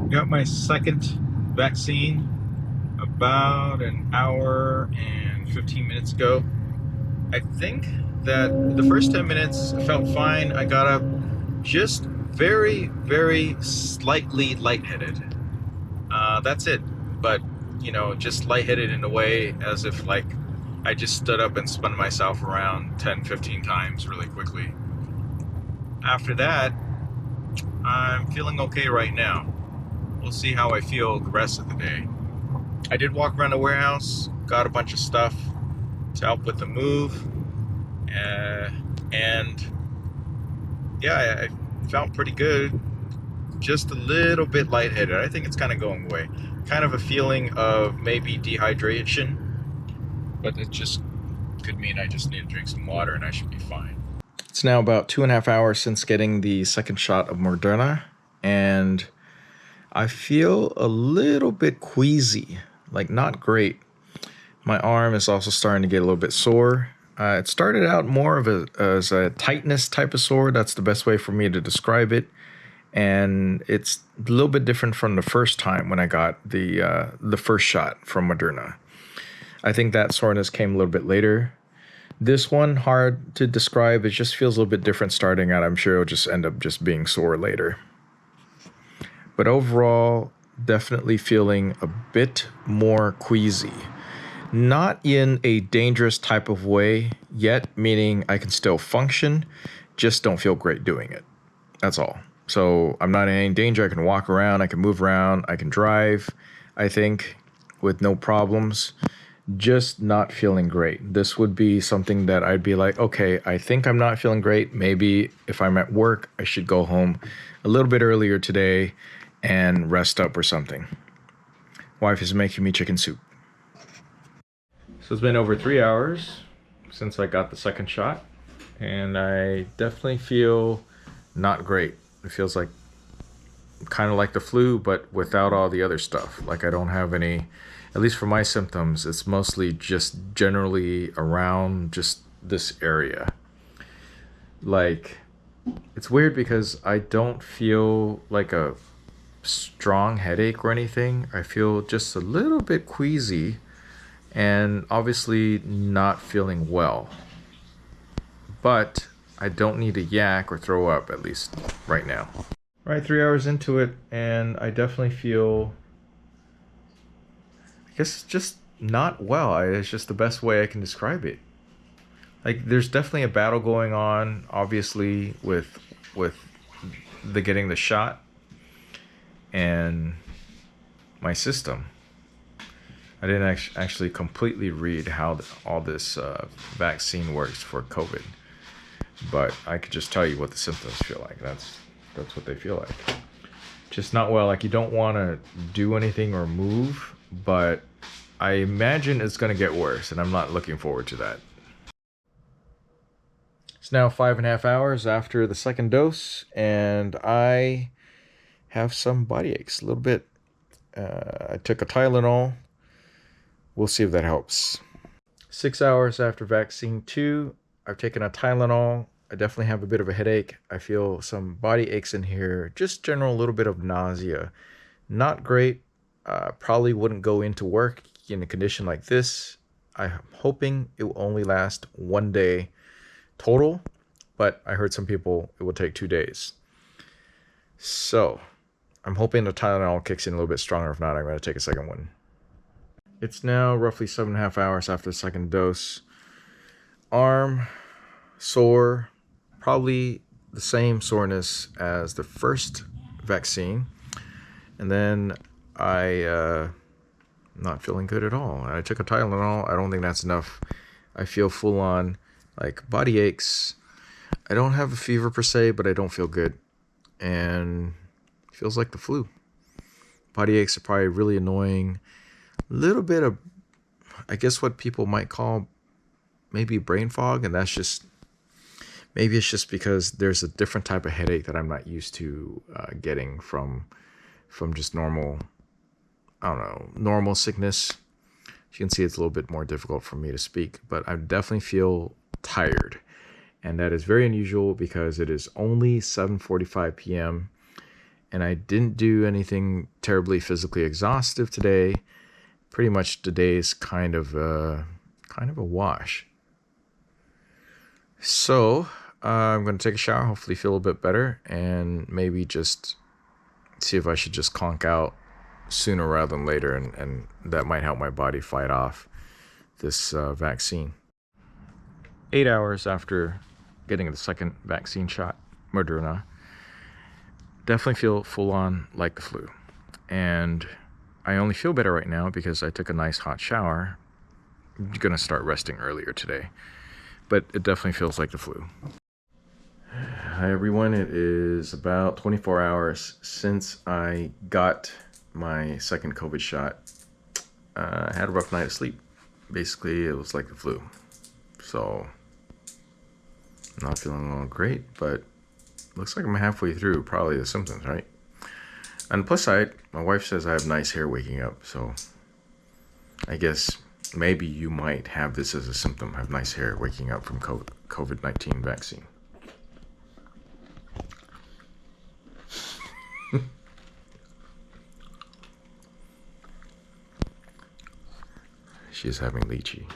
Got my second vaccine about an hour and 15 minutes ago. I think that the first 10 minutes I felt fine. I got up just very slightly lightheaded. That's it. But, just lightheaded in a way as if like I just stood up and spun myself around 10, 15 times really quickly. After that, I'm feeling okay right now. We'll see how I feel the rest of the day. I did walk around the warehouse, got a bunch of stuff to help with the move, and yeah, I felt pretty good. Just a little bit lightheaded. I think it's kind of going away. Kind of a feeling of maybe dehydration, but it just could mean I just need to drink some water and I should be fine. It's now about 2.5 hours since getting the second shot of Moderna, and I feel a little bit queasy, like not great. My arm is also starting to get a little bit sore. It started out more of as a tightness type of sore. That's the best way for me to describe it. And it's a little bit different from the first time when I got the first shot from Moderna. I think that soreness came a little bit later. This one, hard to describe. It just feels a little bit different starting out. I'm sure it'll just end up just being sore later. But overall, definitely feeling a bit more queasy. Not in a dangerous type of way yet, meaning I can still function, just don't feel great doing it. That's all. So I'm not in any danger. I can walk around, I can move around, I can drive, I think, with no problems. Just not feeling great. This would be something that I'd be like, okay, I think I'm not feeling great. Maybe if I'm at work, I should go home a little bit earlier today and rest up or something. Wife is making me chicken soup. So it's been over 3 hours since I got the second shot, and I definitely feel not great. It feels like kind of like the flu, but without all the other stuff. Like I don't have any, at least for my symptoms, it's mostly just generally around just this area. Like, it's weird because I don't feel like a strong headache or anything. I feel just a little bit queasy and obviously not feeling well. But I don't need to yak or throw up, at least right now. All right, 3 hours into it, and I definitely feel, I guess, just not well. It's just the best way I can describe it. Like, there's definitely a battle going on, obviously, with the getting the shot and my system. I didn't actually completely read how all this vaccine works for COVID, but I could just tell you what the symptoms feel like. That's what they feel like. Just not well. Like you don't want to do anything or move, but I imagine it's going to get worse, and I'm not looking forward to that. It's now 5.5 hours after the second dose, and I have some body aches a little bit. I took a Tylenol. We'll see if that helps. 6 hours after vaccine 2, I've taken a Tylenol. I definitely have a bit of a headache. I feel some body aches in here. Just general little bit of nausea. Not great. Probably wouldn't go into work in a condition like this. I'm hoping it will only last 1 day total, but I heard some people it will take 2 days. So I'm hoping the Tylenol kicks in a little bit stronger. If not, I'm going to take a second one. It's now roughly 7.5 hours after the second dose. Arm sore, probably the same soreness as the first vaccine. And then I not feeling good at all. I took a Tylenol. I don't think that's enough. I feel full on like body aches. I don't have a fever per se, but I don't feel good. And it feels like the flu. Body aches are probably really annoying. A little bit of, I guess, what people might call maybe brain fog, and that's just, maybe it's just because there's a different type of headache that I'm not used to getting from just normal, I don't know, normal sickness. As you can see, it's a little bit more difficult for me to speak, but I definitely feel tired, and that is very unusual because it is only 7:45 p.m. and I didn't do anything terribly physically exhaustive today. Pretty much today's kind of a wash. So I'm going to take a shower, hopefully feel a bit better, and maybe just see if I should just conk out sooner rather than later, and that might help my body fight off this vaccine. 8 hours after getting the second vaccine shot, Moderna, definitely feel full on like the flu. And I only feel better right now because I took a nice hot shower. I'm going to start resting earlier today, but it definitely feels like the flu. Hi everyone, it is about 24 hours since I got my second COVID shot. I had a rough night of sleep. Basically, it was like the flu. So, not feeling all great, but looks like I'm halfway through probably the symptoms, right? On the plus side, my wife says I have nice hair waking up, so I guess maybe you might have this as a symptom, have nice hair waking up from COVID-19 vaccine. She is having lychee.